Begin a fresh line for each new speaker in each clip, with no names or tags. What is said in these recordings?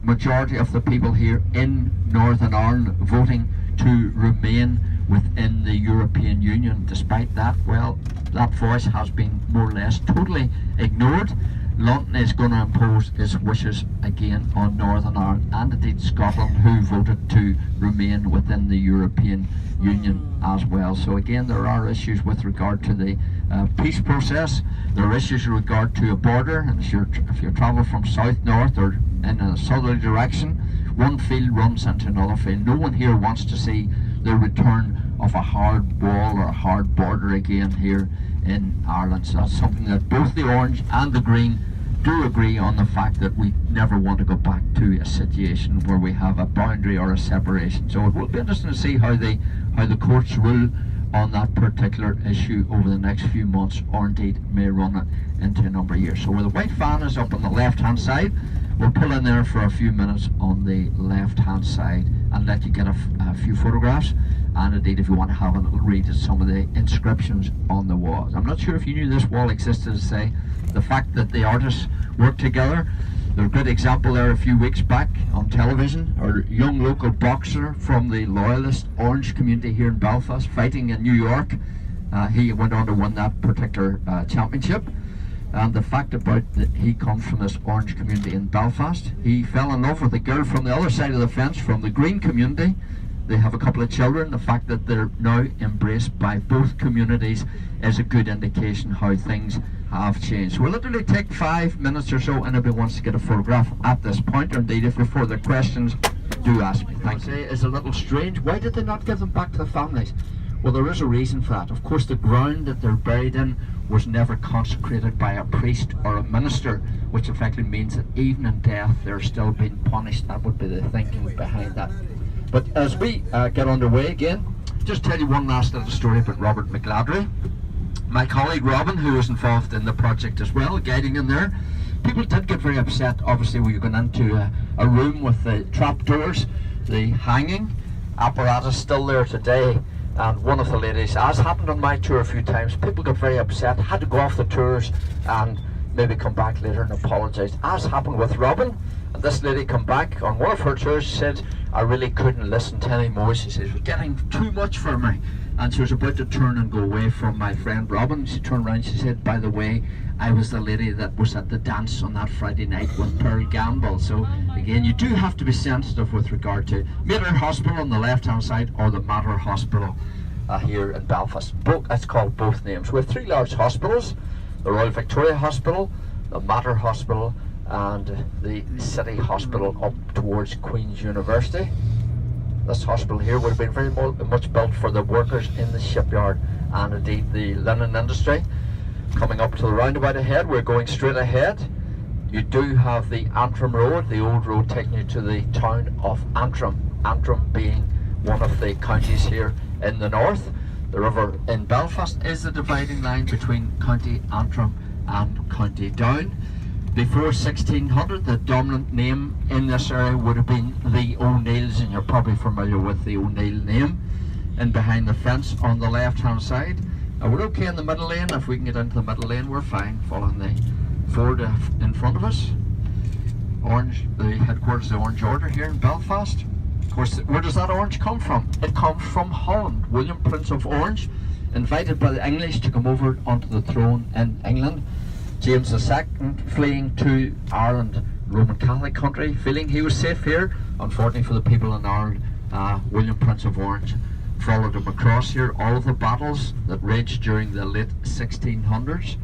majority of the people here in Northern Ireland voting to remain within the European Union. Despite that, well, that voice has been more or less totally ignored. London is going to impose its wishes again on Northern Ireland and indeed Scotland, who voted to remain within the European Union as well. So again, there are issues with regard to the peace process. There are issues with regard to a border, and if you travel from south north or in a southerly direction, one field runs into another field. No one here wants to see the return of a hard wall or a hard border again here in Ireland. So that's something that both the Orange and the Green do agree on, the fact that we never want to go back to a situation where we have a boundary or a separation. So it will be interesting to see how the courts rule on that particular issue over the next few months, or indeed may run it into a number of years. So where the white fan is up on the left hand side, we'll pull in there for a few minutes on the left hand side and let you get a few photographs, and indeed if you want to have a little read at some of the inscriptions on the walls. I'm not sure if you knew this wall existed, to say the fact that the artists work together. There's a great example there a few weeks back on television. Our young local boxer from the Loyalist Orange community here in Belfast, fighting in New York. He went on to win that particular championship. And the fact about that he comes from this Orange community in Belfast. He fell in love with a girl from the other side of the fence, from the Green community. They have a couple of children. The fact that they're now embraced by both communities is a good indication how things have changed. We'll literally take 5 minutes or so, and anybody wants to get a photograph at this point, or indeed if you have further questions, do ask me. Thank you. It's a little strange. Why did they not give them back to the families? Well, there is a reason for that. Of course, the ground that they're buried in was never consecrated by a priest or a minister, which effectively means that even in death they're still being punished. That would be the thinking behind that. But as we get underway again, just tell you one last little story about Robert McGladrey. My colleague Robin, who was involved in the project as well, guiding in there. People did get very upset, obviously, when you're going into a room with the trapdoors, the hanging apparatus still there today. And one of the ladies, as happened on my tour a few times, people got very upset, had to go off the tours and maybe come back later and apologise. As happened with Robin, and this lady come back on one of her tours. She said, I really couldn't listen to any more. She says, it was getting too much for me. And she was about to turn and go away from my friend Robin. She turned around, she said, by the way, I was the lady that was at the dance on that Friday night with Pearl Gamble. So again, you do have to be sensitive with regard to Mater Hospital on the left hand side, or the Mater Hospital here in Belfast. It's called both names. We have 3 large hospitals: the Royal Victoria Hospital, the Mater Hospital, and the City Hospital up towards Queen's University. This hospital here would have been very much built for the workers in the shipyard and indeed the linen industry. Coming up to the roundabout ahead, we're going straight ahead. You do have the Antrim Road, the old road taking you to the town of Antrim. Antrim being one of the counties here in the north. The river in Belfast is the dividing line between County Antrim and County Down. Before 1600, the dominant name in this area would have been the O'Neills, and you're probably familiar with the O'Neill name. And behind the fence on the left hand side, now we're okay in the middle lane. If we can get into the middle lane, we're fine, following the Ford in front of us. Orange, the headquarters of the Orange Order here in Belfast. Of course, where does that orange come from? It comes from Holland. William, Prince of Orange, invited by the English to come over onto the throne in England. James II fleeing to Ireland, Roman Catholic country, feeling he was safe here. Unfortunately for the people in Ireland, William, Prince of Orange, followed him across here. All of the battles that raged during the late 1600s,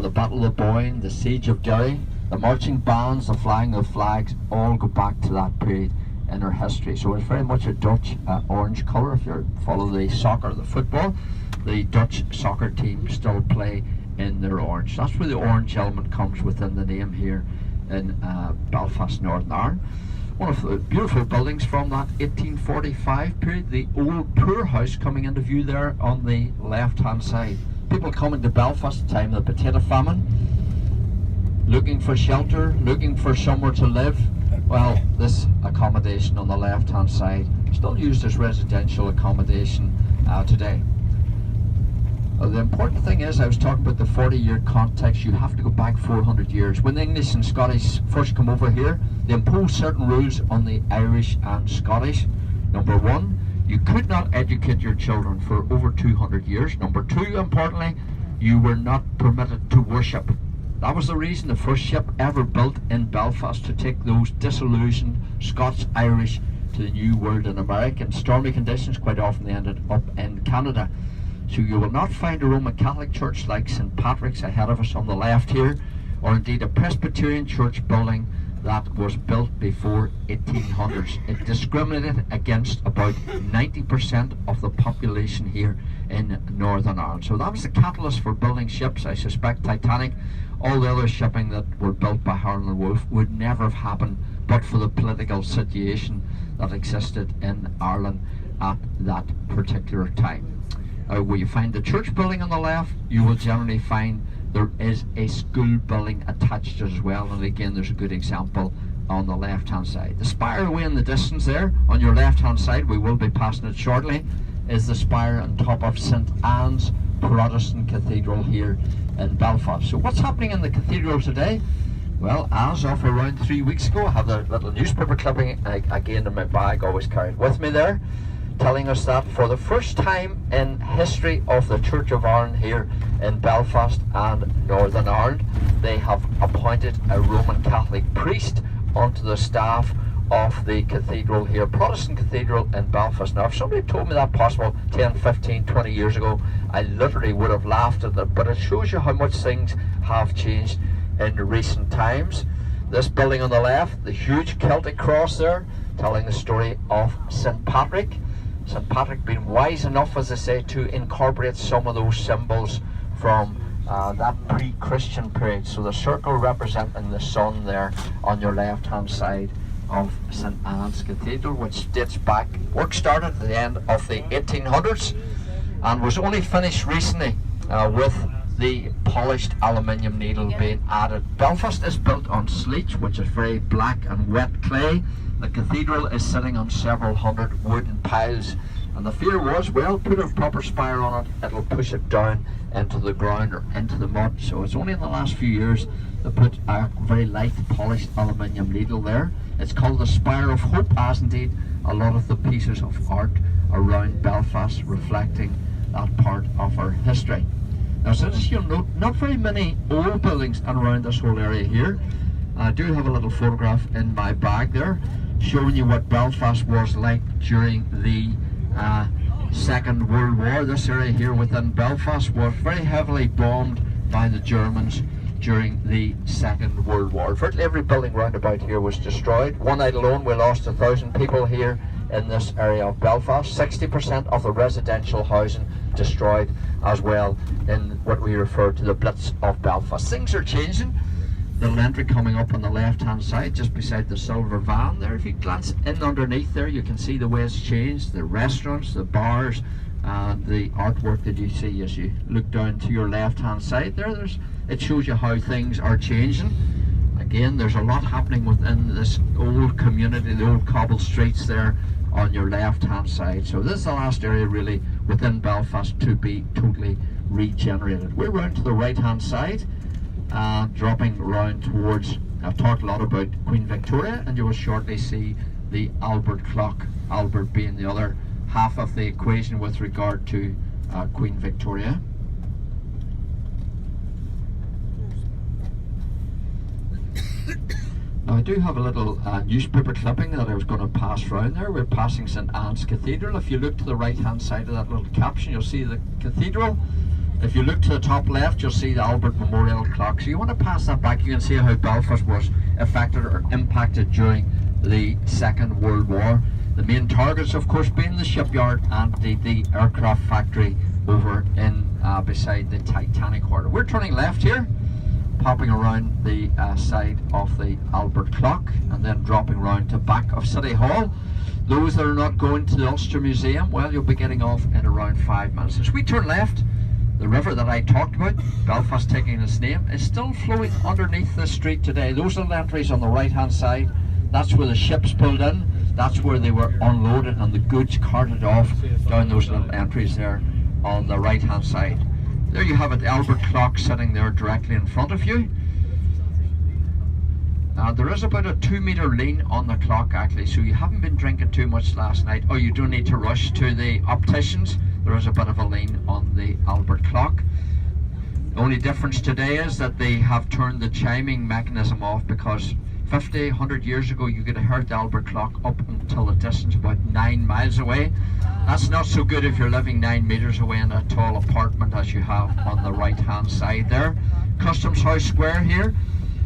the Battle of Boyne, the Siege of Derry, the marching bands, the flying of flags, all go back to that period in our history. So it's very much a Dutch orange colour. If you follow the soccer, the football, the Dutch soccer team still play in their orange. That's where the orange element comes within the name here in Belfast, Northern Ireland. One of the beautiful buildings from that 1845 period, the old poorhouse coming into view there on the left hand side. People coming to Belfast at the time of the potato famine, looking for shelter, looking for somewhere to live. Well, this accommodation on the left hand side still used as residential accommodation today. The important thing is, I was talking about the 40-year context. You have to go back 400 years. When the English and Scottish first come over here, They imposed certain rules on the Irish and Scottish. Number one, you could not educate your children for over 200 years. Number two, importantly, you were not permitted to worship. That was the reason the first ship ever built in Belfast, to take those disillusioned Scots-Irish to the New World in America. In stormy conditions, quite often they ended up in Canada. So you will not find a Roman Catholic church like St. Patrick's ahead of us on the left here, or indeed a Presbyterian church building that was built before 1800s. It discriminated against about 90% of the population here in Northern Ireland. So that was the catalyst for building ships. I suspect Titanic, all the other shipping that were built by Harland and Wolff would never have happened but for the political situation that existed in Ireland at that particular time. Where you find the church building on the left, you will generally find there is a school building attached as well, and again there's a good example on the left hand side. The spire away in the distance there on your left hand side, we will be passing it shortly, is the spire on top of St. Anne's Protestant Cathedral here in Belfast. So what's happening in the cathedral today? Well, as of around 3 weeks ago, I have the little newspaper clipping again in my bag, always carried with me there, telling us that for the first time in history of the Church of Ireland here in Belfast and Northern Ireland, they have appointed a Roman Catholic priest onto the staff of the cathedral here, Protestant Cathedral in Belfast. Now, if somebody told me that possible 10, 15, 20 years ago, I literally would have laughed at it, but it shows you how much things have changed in recent times. This building on the left, the huge Celtic cross there, telling the story of St. Patrick. St. Patrick being wise enough, as I say, to incorporate some of those symbols from that pre-Christian period. So the circle representing the sun there on your left hand side of St. Anne's Cathedral, which dates back, work started at the end of the 1800s and was only finished recently with the polished aluminium needle being added. Belfast is built on sleet, which is very black and wet clay. The cathedral is sitting on several hundred wooden piles, and the fear was, well, put a proper spire on it, it'll push it down into the ground or into the mud. So it's only in the last few years they put a very light polished aluminium needle there. It's called the Spire of Hope, as indeed a lot of the pieces of art around Belfast reflecting that part of our history. Now, since you'll note, not very many old buildings around this whole area here. I do have a little photograph in my bag there showing you what Belfast was like during the Second World War. This area here within Belfast was very heavily bombed by the Germans during the Second World War. Virtually every building round about here was destroyed. One night alone we lost 1,000 people here in this area of Belfast. 60% of the residential housing destroyed as well in what we refer to the Blitz of Belfast. Things are changing. Little entry coming up on the left hand side just beside the silver van there. If you glance in underneath there, you can see the way it's changed, the restaurants, the bars, and the artwork that you see as you look down to your left hand side there. It shows you how things are changing. Again, there's a lot happening within this old community, the old cobble streets there on your left hand side. So this is the last area really within Belfast to be totally regenerated. We're round to the right hand side, dropping round towards, I've talked a lot about Queen Victoria, and you will shortly see the Albert clock, Albert being the other half of the equation with regard to Queen Victoria. Now I do have a little newspaper clipping that I was going to pass round there. We're passing St. Anne's Cathedral. If you look to the right hand side of that little caption, you'll see the cathedral. If you look to the top left, you'll see the Albert Memorial Clock. So you want to pass that back, you can see how Belfast was affected or impacted during the Second World War. The main targets, of course, being the shipyard and the aircraft factory over in beside the Titanic harbour. We're turning left here, popping around the side of the Albert Clock, and then dropping round to back of City Hall. Those that are not going to the Ulster Museum, well, you'll be getting off in around 5 minutes. As we turn left, the river that I talked about, Belfast taking its name, is still flowing underneath the street today. Those little entries on the right hand side, that's where the ships pulled in, that's where they were unloaded and the goods carted off down those little entries there on the right hand side. There you have it, Albert Clock sitting there directly in front of you. There is about a 2-meter lean on the clock actually, so you haven't been drinking too much last night, or you don't need to rush to the opticians. There is a bit of a lean on the Albert clock. The only difference today is that they have turned the chiming mechanism off, because 50, 100 years ago you could have heard the Albert clock up until a distance about 9 miles away. That's not so good if you're living 9 meters away in a tall apartment as you have on the right hand side there. Customs House Square here,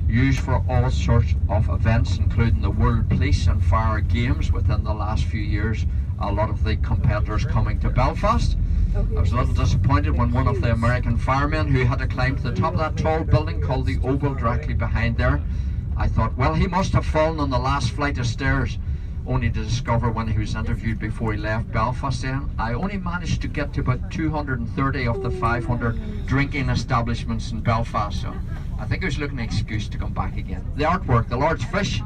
used for all sorts of events, including the World Police and Fire Games within the last few years. A lot of the competitors coming to Belfast. I was a little disappointed when one of the American firemen who had to climb to the top of that tall building called the Oval directly behind there, I thought, well, he must have fallen on the last flight of stairs, only to discover when he was interviewed before he left Belfast then, I only managed to get to about 230 of the 500 drinking establishments in Belfast, so I think he was looking at an excuse to come back again. The artwork, the large fish,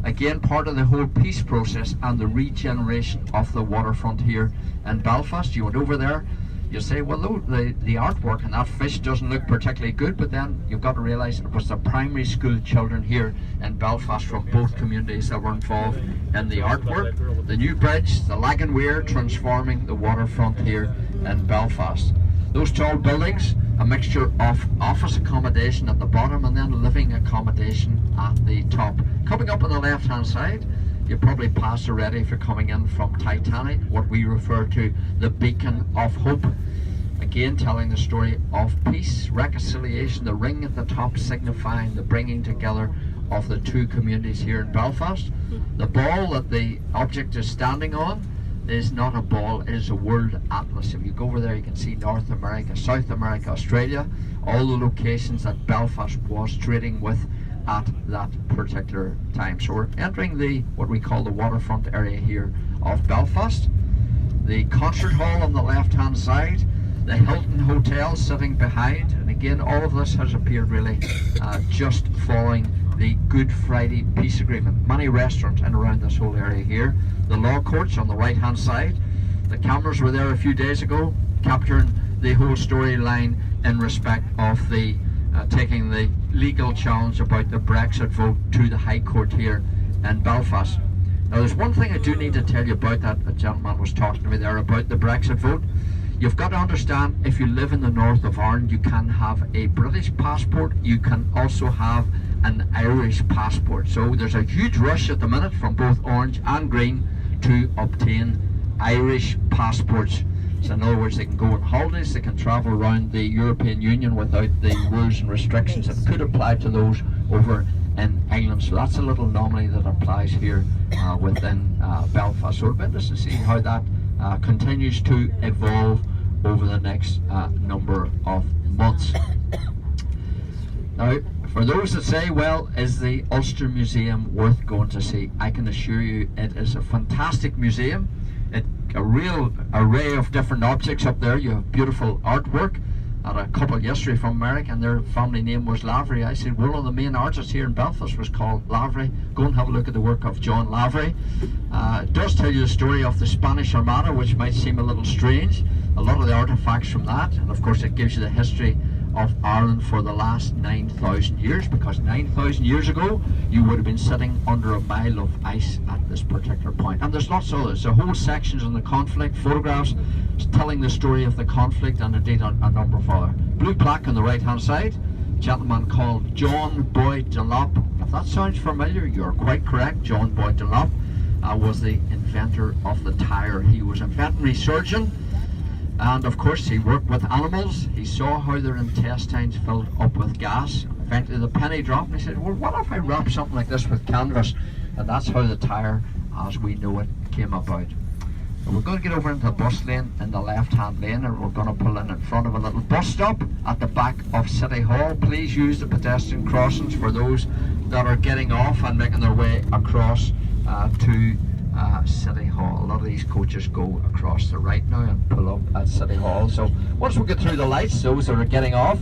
again part of the whole peace process and the regeneration of the waterfront here in Belfast. You went over there, you say, well, the artwork and that fish doesn't look particularly good, but then you've got to realise it was the primary school children here in Belfast from both communities that were involved in the artwork. The new bridge, the Lagan Weir, transforming the waterfront here in Belfast. Those tall buildings, a mixture of office accommodation at the bottom and then living accommodation at the top. Coming up on the left hand side, you probably passed already if you're coming in from Titanic, what we refer to the Beacon of Hope. Again, telling the story of peace, reconciliation, the ring at the top signifying the bringing together of the two communities here in Belfast. The ball that the object is standing on is not a ball, it is a world atlas. If you go over there, you can see North America, South America, Australia, all the locations that Belfast was trading with at that particular time. So we're entering the what we call the waterfront area here of Belfast. The concert hall on the left hand side, the Hilton Hotel sitting behind, and again all of this has appeared really just following the Good Friday Peace Agreement. Many restaurants in around this whole area here. The law courts on the right hand side. The cameras were there a few days ago capturing the whole storyline in respect of the taking the legal challenge about the Brexit vote to the High Court here in Belfast. Now there's one thing I do need to tell you about that. A gentleman was talking to me there about the Brexit vote. You've got to understand, if you live in the north of Ireland, you can have a British passport, you can also have an Irish passport. So there's a huge rush at the minute from both Orange and Green to obtain Irish passports. So in other words, they can go on holidays, they can travel around the European Union without the rules and restrictions that could apply to those over in England. So that's a little anomaly that applies here within Belfast. So it'll be interesting to see how that continues to evolve over the next number of months. Now, for those that say, well, is the Ulster Museum worth going to see? I can assure you it is a fantastic museum. A real array of different objects up there. You have beautiful artwork. I had a couple yesterday from America and their family name was Lavery. I said, well, one of the main artists here in Belfast was called Lavery. Go and have a look at the work of John Lavery. It does tell you the story of the Spanish Armada, which might seem a little strange. A lot of the artifacts from that, and of course it gives you the history of Ireland for the last 9,000 years, because 9,000 years ago you would have been sitting under a mile of ice at this particular point. And there's lots of others. There are whole sections on the conflict, photographs telling the story of the conflict, and indeed a number of other. Blue plaque on the right hand side, a gentleman called John Boyd Dunlop. If that sounds familiar, you're quite correct. John Boyd Dunlop was the inventor of the tire. He was a veterinary surgeon, and of course he worked with animals. He saw how their intestines filled up with gas. Eventually the penny dropped and he said, well, what if I wrap something like this with canvas? And that's how the tire as we know it came about. So we're going to get over into the bus lane in the left hand lane, and we're going to pull in front of a little bus stop at the back of City Hall. Please use the pedestrian crossings for those that are getting off and making their way across to City Hall. A lot of these coaches go across the right now and pull up at City Hall. So once we get through the lights, those that are getting off,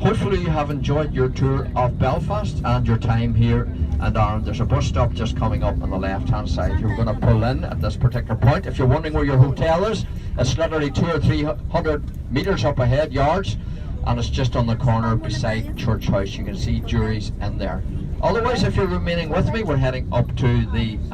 hopefully you have enjoyed your tour of Belfast and your time here and Ireland. There's a bus stop just coming up on the left hand side. You're going to pull in at this particular point. If you're wondering where your hotel is, it's literally 200 or 300 metres up ahead, yards, and it's just on the corner beside Church House. You can see juries in there. Otherwise, if you're remaining with me, we're heading up to the